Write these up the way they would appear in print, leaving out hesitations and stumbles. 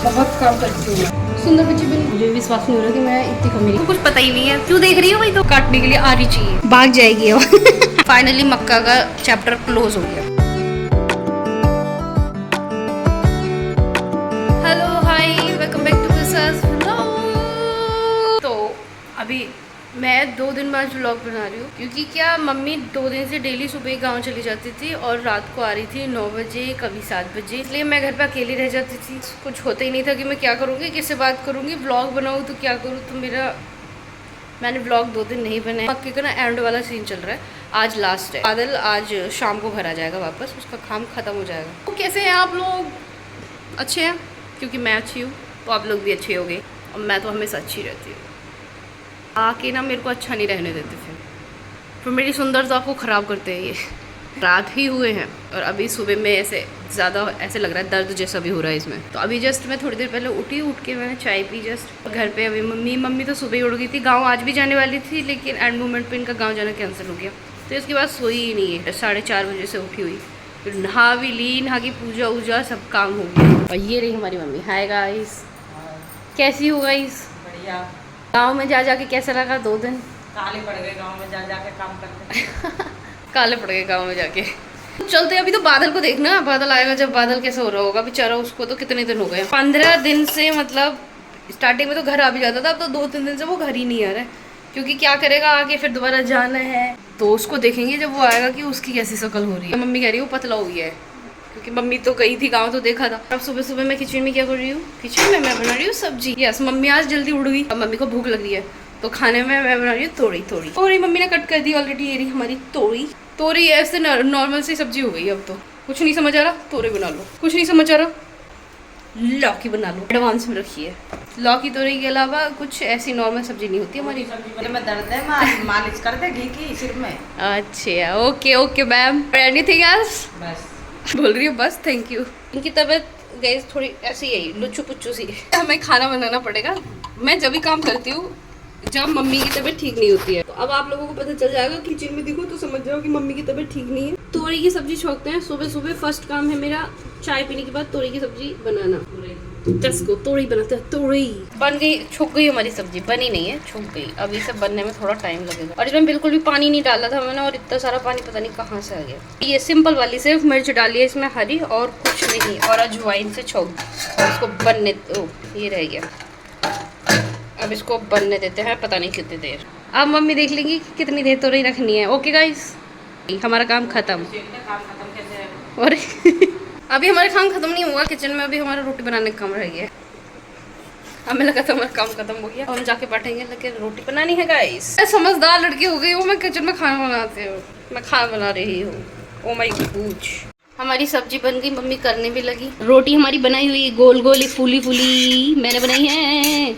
बहुत काम करती हूँ मैं। सुंदर बच्ची बन, मुझे विश्वास नहीं हो रहा कि मैं इतनी कमी कुछ पता ही नहीं है। क्यों देख रही हो भाई? तो काटने के लिए आ रही चाहिए, भाग जाएगी अब। फाइनली मक्का का चैप्टर क्लोज हो गया। Hello hi, welcome back to Vishas vlog. तो अभी मैं 2 दिन बाद व्लॉग बना रही हूँ, क्योंकि क्या मम्मी 2 दिन से डेली सुबह गांव चली जाती थी और रात को आ रही थी 9 बजे, कभी 7 बजे। इसलिए मैं घर पे अकेली रह जाती थी। कुछ होता ही नहीं था कि मैं क्या करूँगी, किससे बात करूँगी, व्लॉग बनाऊँ तो क्या करूँ। तो मैंने व्लॉग 2 दिन नहीं बनाए। मक्के का ना एंड वाला सीन चल रहा है, आज लास्ट है। बादल आज शाम को घर आ जाएगा वापस, उसका काम खत्म हो जाएगा। तो कैसे हैं आप लोग? अच्छे हैं? क्योंकि मैं अच्छी हूँ तो आप लोग भी अच्छे होंगे, और मैं तो हमेशा अच्छी रहती हूँ। आके ना मेरे को अच्छा नहीं रहने देते फिर मेरी सुंदरता को ख़राब करते हैं ये। रात ही हुए हैं और अभी सुबह में ज़्यादा ऐसे लग रहा है दर्द जैसा भी हो रहा है इसमें। तो अभी जस्ट मैं थोड़ी देर पहले उठ के मैंने चाय पी जस्ट। घर पे अभी मम्मी तो सुबह ही उड़ गई थी। गांव आज भी जाने वाली थी, लेकिन एंड मोमेंट पे इनका गांव जाना कैंसिल हो गया, तो इसके बाद सोई ही नहीं है। 4:30 बजे से उठी हुई, फिर नहा भी ली, नहा की पूजा वूजा सब काम हो गया। और ये रही हमारी मम्मी। हाय गाइस, कैसी हो गाइस? बढ़िया। गाँव में जा के कैसा लगा? 2 दिन काले पड़ गए गांव में जा के काम करते। काले पड़ गए गाँव में जाके। चलते अभी तो बादल को देखना, बादल आएगा जब। बादल कैसा हो रहा होगा बेचारा, उसको तो कितने दिन हो गए, 15 दिन से। मतलब स्टार्टिंग में तो घर आ भी जाता था, अब तो 2-3 दिन से वो घर ही नहीं आ रहा है। क्योंकि क्या करेगा, आगे फिर दोबारा जाना है, तो उसको देखेंगे जब वो आएगा कि उसकी कैसी शक्ल हो रही है। मम्मी कह रही है वो पतला हो गया है, क्योंकि मम्मी तो गई थी गाँव तो देखा था। अब सुबह सुबह मैं किचन में क्या कर रही हूँ? किचन में मैं बना रही हूँ सब्जी। यस, मम्मी आज जल्दी उड़ गई। अब मम्मी को भूख लग रही है, तो खाने में मैं बना रही हूँ तोरी। और मम्मी ने कट कर दी ऑलरेडी। ये रही हमारी तोरी ऐसे नॉर्मल सी सब्जी हो गई। अब तो कुछ नहीं समझ आ रहा, तोरी बना लो। कुछ नहीं समझ आ रहा, लौकी बना लो। एडवांस में रखी है। लौकी तोरी के अलावा कुछ ऐसी नॉर्मल सब्जी नहीं होती हमारी। सब्जी में दर्द है, मालिश कर दे घी की सिर में। अच्छा, ओके मैम। Anything else? बस बोल रही हूँ बस, थैंक यू। इनकी तबीयत गई थोड़ी ऐसी है, लुच्चू पुच्चू सी। हमें खाना बनाना पड़ेगा। मैं जब भी काम करती हूँ जब मम्मी की तबीयत ठीक नहीं होती है। तो अब आप लोगों को पता चल जाएगा, किचन में देखो तो समझ जाओ कि मम्मी की तबीयत ठीक नहीं है। तोरी की सब्जी छोंकते हैं सुबह सुबह। फर्स्ट काम है मेरा चाय पीने के बाद तोरी की सब्जी बनाना। दस को तोरी बनाते हैं। तोरी बन गई, छुक गई हमारी सब्जी। बनी नहीं है, छुक गई। अब इसे बनने में थोड़ा टाइम लगेगा। और इसमें बिल्कुल भी पानी नहीं डाला था मैंने, और इतना सारा पानी पता नहीं कहाँ से आ गया। ये सिंपल वाली सिर्फ मिर्च डाली है इसमें, हरी, और कुछ नहीं। और अजवाइन से छोंक और इसको बनने। ये रह गया। अब इसको बनने देते हैं, पता नहीं कितनी देर। अब मम्मी देख लेंगी कि कितनी देर तोरी रखनी है। ओके गाइस, हमारा काम खत्म। और अभी हमारा काम खत्म नहीं हुआ किचन में। अभी हमारा रोटी बनाने का काम रह गया। हमें लगा था हमारा काम खत्म हो गया, हम जाके बैठेंगे, लेकिन रोटी बनानी है गाइस। मैं समझदार लड़की हो गई हूँ, मैं किचन में खाना बनाती हूँ। मैं खाना बना रही हूँ। Oh my God. हमारी सब्जी बन गई, मम्मी करने भी लगी। रोटी हमारी बनाई हुई गोल गोल फूली फूली मैंने बनाई है।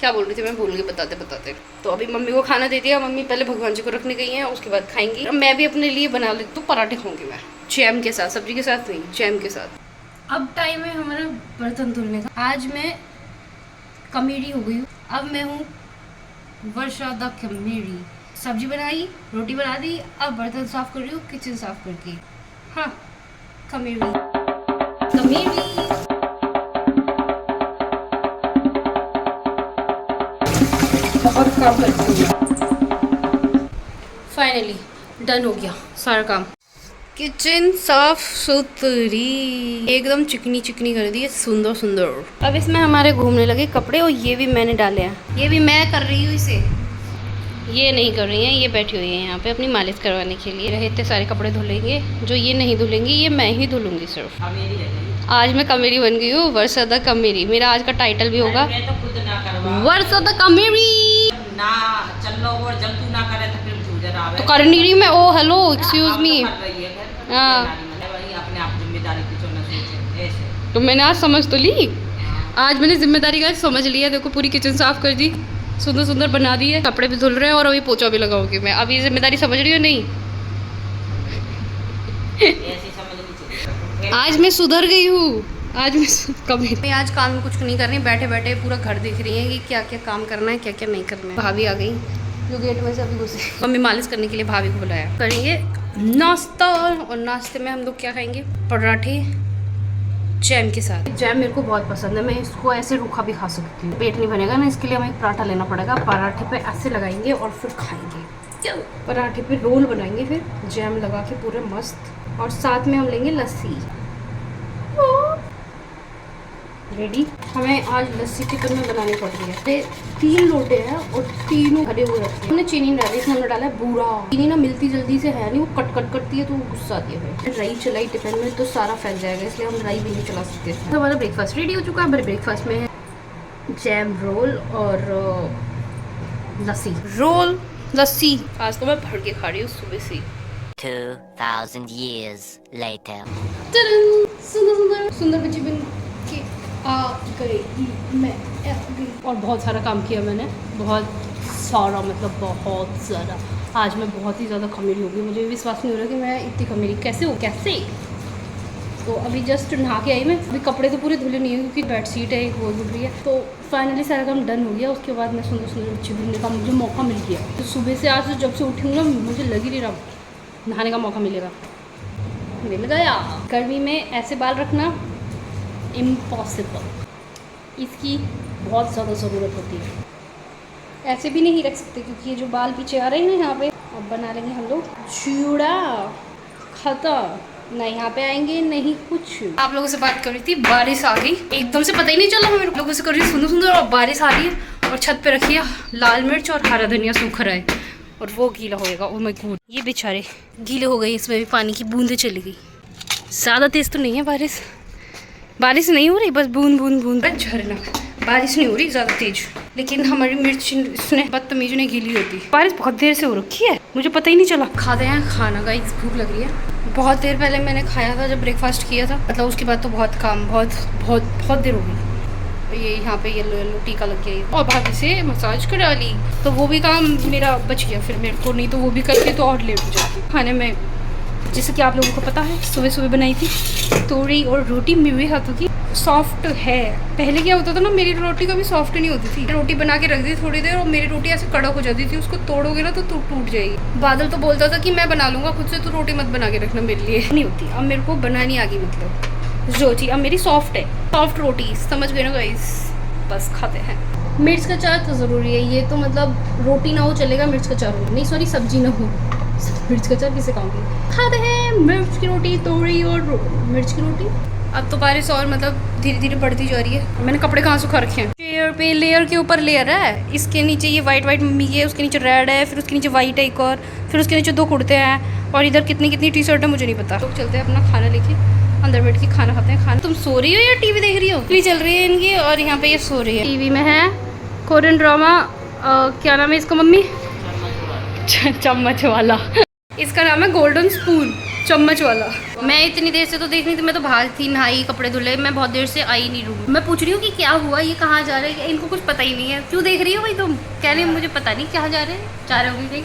क्या बोल रही थी मैं भूल गई बताते। तो अभी मम्मी को खाना दे दिया। मम्मी पहले भगवान जी को रखने गई हैं, उसके बाद खाएंगी। मैं भी अपने लिए बना लेती हूँ पराठे। खाऊंगी मैं जैम के साथ, सब्जी के साथ नहीं, जैम के साथ। अब टाइम है हमारा बर्तन धुलने का। आज मैं कमेडी हो गई हूँ। अब मैं हूँ वर्षा द कमेडी। सब्जी बनाई, रोटी बना दी, अब बर्तन साफ कर रही हूँ, किचन साफ करके। हाँ, कमेडी। बहुत काम करती हूँ। फाइनली डन हो गया सारा काम। किचन साफ सुथरी एकदम चिकनी कर दी है, सुंदर। अब इसमें हमारे घूमने लगे कपड़े, और ये भी मैंने डाले हैं। ये भी मैं कर रही हूँ इसे, ये नहीं कर रही हैं। ये बैठी हुई है यहाँ पे अपनी मालिश करवाने के लिए। रहे इतने सारे कपड़े धुलेंगे, जो ये नहीं धुलेंगी ये मैं ही धुलूंगी सिर्फ। आज मैं कमेरी बन गई हूँ, वर्षा द कमेरी। मेरा आज का टाइटल भी होगा वर्षा द कमेरी। ना चलो और जब तू ना करे तो फिर तू जरा आवे तो कर नहीं रही मैं। ओ हेलो, एक्सक्यूज मी। हाँ, अपने आप जिम्मेदारी की चुनना सोचे ऐसे। तो मैंने आज समझ तो ली। आज मैंने जिम्मेदारी का समझ लिया। देखो पूरी किचन साफ कर दी, सुंदर बना दी है। कपड़े भी धुल रहे हैं और अभी पोछा भी लगाऊंगी मैं। अभी जिम्मेदारी समझ रही हो नहीं? ऐसी समझनी चाहिए। आज मैं सुधर गई हूँ। आज मैं आज काम कुछ नहीं कर रही, बैठे पूरा घर देख रही है कि क्या क्या काम करना है, क्या क्या नहीं करना है। भाभी आ गई जो गेट में से अभी घुसे। मम्मी मालिश करने के लिए भाभी को बुलाया। करेंगे नाश्ता, और नाश्ते में हम लोग क्या खाएंगे? पराठे जैम के साथ। जैम मेरे को बहुत पसंद है, मैं इसको ऐसे रूखा भी खा सकती हूँ। पेट नहीं भरेगा ना, इसके लिए हमें एक पराठा लेना पड़ेगा। पराठे पे ऐसे लगाएंगे और फिर खाएंगे। पराठे पे रोल बनाएंगे, फिर जैम लगा के पूरे मस्त, और साथ में हम लेंगे लस्सी। रेडी। हमें आज लस्सी की तुलना बनानी पड़ रही है। 3 लोटे हैं और तीनों भरे हुए रखे हैं। हमने चीनी नहीं डाली, इसमें हमने डाला है बूरा। चीनी ना मिलती जल्दी से है नहीं, वो कट कट करती है तो वो गुस्सा आती है। फिर राई चलाई टिफिन में तो सारा फैल जाएगा, इसलिए हम राई भी नहीं चला सकते। तो हमारा ब्रेकफास्ट रेडी हो चुका है। हमारे ब्रेकफास्ट में है जैम, रोल और लस्सी। रोल लस्सी आज तो मैं भर के खा रही हूँ सुबह से। 2000 years later. सुंदर सुंदर बच्ची बन के आ गई मैं, आ गई। और बहुत सारा काम किया मैंने, बहुत सारा, मतलब बहुत ज़्यादा। आज मैं बहुत ही ज़्यादा खमीरी हो गई, मुझे विश्वास नहीं हो रहा कि मैं इतनी खमीरी कैसे हो, कैसे। तो अभी जस्ट नहा के आई मैं। अभी कपड़े तो पूरे धुले नहीं है क्योंकि बेडशीट है, एक वो धुल रही है। तो फाइनली सारा काम डन हो गया। उसके बाद मैं सुंदर सुंदर बच्ची बनने का मुझे मौका मिल गया। तो सुबह से आज जब से उठी हूँ ना, मुझे लग ही नहीं रहा नहाने का मौका मिलेगा। मिल गया। गर्मी में ऐसे बाल रखना इम्पॉसिबल, इसकी बहुत ज़्यादा ज़रूरत होती है। ऐसे भी नहीं रख सकते क्योंकि ये जो बाल पीछे आ रहे हैं ना यहाँ पे। अब बना लेंगे हम लोग चूड़ा। खत्म, ना यहाँ पे आएंगे नहीं कुछ। आप लोगों से बात कर रही थी, बारिश आ गई एकदम से, पता ही नहीं चला। मैं लोगों से कर रही हूँ सुंदर सुंदर, और बारिश आ रही है। और छत पे रखी है लाल मिर्च और हरा धनिया सूख रहा है, और वो गीला होएगा। ओ माय गॉड, ये बेचारे गीले हो गए। इसमें भी पानी की बूंदें चली गई। ज़्यादा तेज़ तो नहीं है बारिश, बारिश नहीं हो रही, बस बूंद बूंद बूंद झरना। बारिश नहीं हो रही ज़्यादा तेज, लेकिन हमारी मिर्च इसने बदतमीज ने गीली होती। बारिश बहुत देर से हो रखी है, मुझे पता ही नहीं चला। खाते हैं खाना, गाइस भूख लग रही है। बहुत देर पहले मैंने खाया था जब ब्रेकफास्ट किया था, मतलब उसके बाद तो बहुत काम, बहुत बहुत बहुत देर हो गई। ये यहाँ पे येलो येलो टीका लग गया और भाभी से मसाज करा ली, तो वो भी काम मेरा बच गया फिर मेरे को। नहीं तो वो भी करके तो और लेट हो जाती। खाने में जैसे कि आप लोगों को पता है, सुबह सुबह बनाई थी तोड़ी और रोटी मेरे हाथों की सॉफ्ट है। पहले क्या होता था ना, मेरी रोटी कभी सॉफ्ट नहीं होती थी। रोटी बना के रख दी थोड़ी देर और मेरी रोटी ऐसे कड़क हो जाती थी, उसको तोड़ोगे ना तो टूट जाएगी। बादल तो बोलता था कि मैं बना लूँगा खुद से, तो रोटी मत बना के रखना मेरे लिए। नहीं होती, अब मेरे को बनानी आ गई, मतलब रोटी अब मेरी सॉफ्ट है। सॉफ्ट रोटी, समझ गए ना गाइस। बस खाते हैं। मिर्च का चार तो ज़रूरी है, ये तो मतलब रोटी ना हो चलेगा, मिर्च का चार हो, नहीं सॉरी सब्जी ना हो, मिर्च का चार किसे खाऊंगी। खाते हैं मिर्च की रोटी, तोड़ी और मिर्च की रोटी। अब तो बारिश और मतलब धीरे धीरे बढ़ती जा रही है। मैंने कपड़े कहाँ सुखा रखे हैं, चेयर पे लेयर के ऊपर लेयर है। इसके नीचे ये वाइट वाइट मम्मी की है, उसके नीचे रेड है, फिर उसके नीचे वाइट है एक और, फिर उसके नीचे 2 कुर्ते हैं, और इधर कितनी कितनी टी शर्ट है मुझे नहीं पता। लोग चलते हैं अपना खाना लेके, अंदर बैठ के खाना खाते हैं। खाना तुम सो रही हो या टीवी देख रही हो? टीवी चल रही है इनकी और यहाँ पे ये सो रही है। टीवी में है कोरियन ड्रामा, क्या नाम है इसका मम्मी? चम्मच वाला। इसका नाम है गोल्डन स्पून, चम्मच वाला। मैं इतनी देर से तो देख रही थी, मैं तो बाहर थी, नहाई, कपड़े धुले, मैं बहुत देर से आई नहीं रूम। मैं पूछ रही हूँ कि क्या हुआ, ये कहाँ जा रहे हैं, इनको कुछ पता ही नहीं है। क्यों देख रही हो भाई तुम? कह रहे मुझे पता नहीं कहाँ जा रहे हैं, जा रहे होंगे कहीं।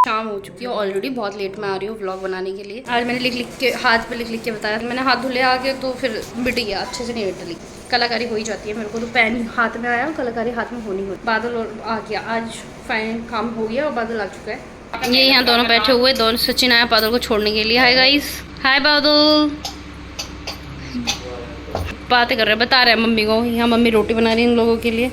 शाम हो चुकी है ऑलरेडी, बहुत लेट में आ रही हूँ व्लॉग बनाने के लिए। आज मैंने लिख के हाथ पे लिख के बताया, मैंने हाथ धुले आके तो फिर मिट गया, अच्छे से नहीं डली। कलाकारी हो ही जाती है, मेरे को तो पेन हाथ में आया, कलाकारी हाथ में होनी होती। बादल और आ गया, आज फाइन काम हो गया और बादल आ चुका है। ये यहाँ दोनों बैठे हुए, दोनों सचिन आया बादल को छोड़ने के लिए। हाय गाइस, हाय बादल। बातें कर रहे हैं, बता रहे हैं मम्मी को। यहाँ मम्मी रोटी बना रही है इन लोगों के लिए,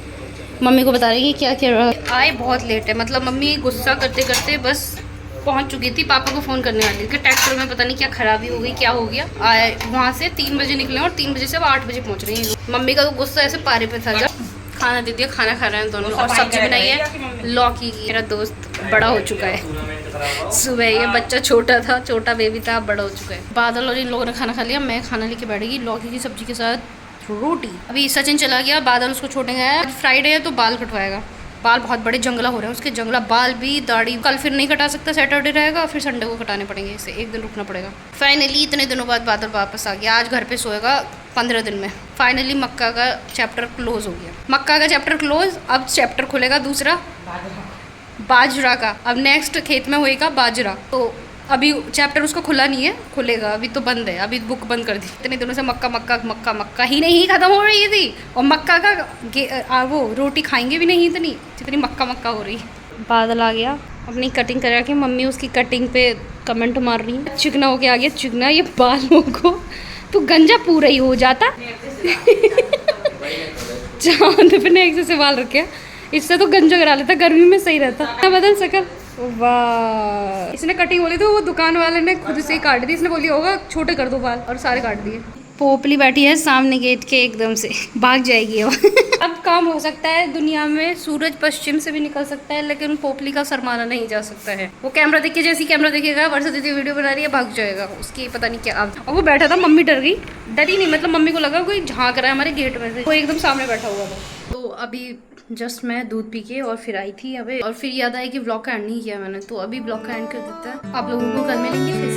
मम्मी को बता रही है क्या क्या रहा। आए बहुत लेट है, मतलब मम्मी गुस्सा करते करते बस पहुंच चुकी थी। पापा को फ़ोन करने वाली थी, ट्रैक्टर में पता नहीं क्या खराबी हो गई, क्या हो गया। आए वहाँ से 3 बजे निकले और 3 बजे से अब 8 बजे पहुँच रही हैं। मम्मी का तो गुस्सा ऐसे पारे पे था। जब खाना दे दिया, खाना खा रहे हैं दोनों, और सब्जी बनाई है लौकी की। मेरा दोस्त बड़ा हो चुका है, सुबह ये बच्चा छोटा था, छोटा बेबी था, बड़ा हो चुका है। बादल और इन लोगों ने खाना खा लिया, मैं खाना लेके बैठेगी लौकी की सब्जी के साथ रोटी। अभी सचिन चला गया, बादल उसको छोड़ने गया है। फ्राइडे है तो बाल कटवाएगा, बाल बहुत बड़े जंगला हो रहे हैं उसके, जंगला बाल भी, दाढ़ी। कल फिर नहीं कटा सकता, सैटरडे रहेगा, फिर संडे को कटाने पड़ेंगे, इसे एक दिन रुकना पड़ेगा। फाइनली इतने दिनों बाद बादल वापस आ गया, आज घर पे सोएगा 15 दिन में। फाइनली मक्का का चैप्टर क्लोज हो गया, मक्का का चैप्टर क्लोज। अब चैप्टर खुलेगा दूसरा बाजरा का। अब नेक्स्ट खेत में होएगा बाजरा। तो अभी चैप्टर उसका खुला नहीं है, खुलेगा, अभी तो बंद है, अभी बुक बंद कर दी। इतने दिनों से मक्का मक्का मक्का मक्का ही नहीं ख़त्म हो रही थी, और मक्का का वो रोटी खाएंगे भी नहीं इतनी जितनी मक्का मक्का हो रही। बादल आ गया, अपनी कटिंग करा के, मम्मी उसकी कटिंग पे कमेंट मार रही है चिकना होके आ गया चिकना, ये बालों को तो गंजा पूरा ही हो जाता। चांद पे ने से बाल रखे, इससे तो गंजा करा लेता, गर्मी में सही रहता। बदल सकल वाह, इसने कटिंग बोली तो वो दुकान वाले ने खुद से ही काट दी, इसने बोली होगा छोटे कर दो बाल और सारे काट दिए। पोपली बैठी है सामने गेट के, एकदम से भाग जाएगी अब काम हो सकता है दुनिया में, सूरज पश्चिम से भी निकल सकता है लेकिन पोपली का सर मारा नहीं जा सकता है। वो कैमरा देख के, जैसी कैमरा देखेगा वर्षा दीदी वीडियो बना रही है भाग जाएगा, उसकी पता नहीं क्या। अब वो बैठा था, मम्मी डर गई, डरी नहीं मतलब मम्मी को लगा कोई झांक रहा है हमारे गेट में से, वो एकदम सामने बैठा हुआ था। तो अभी जस्ट मैं दूध पी के और फिर आई थी अबे, और फिर याद आया कि ब्लॉग का एंड नहीं किया मैंने, तो अभी ब्लॉग का एंड कर देता है। आप लोगों को कल मिलेंगे फिर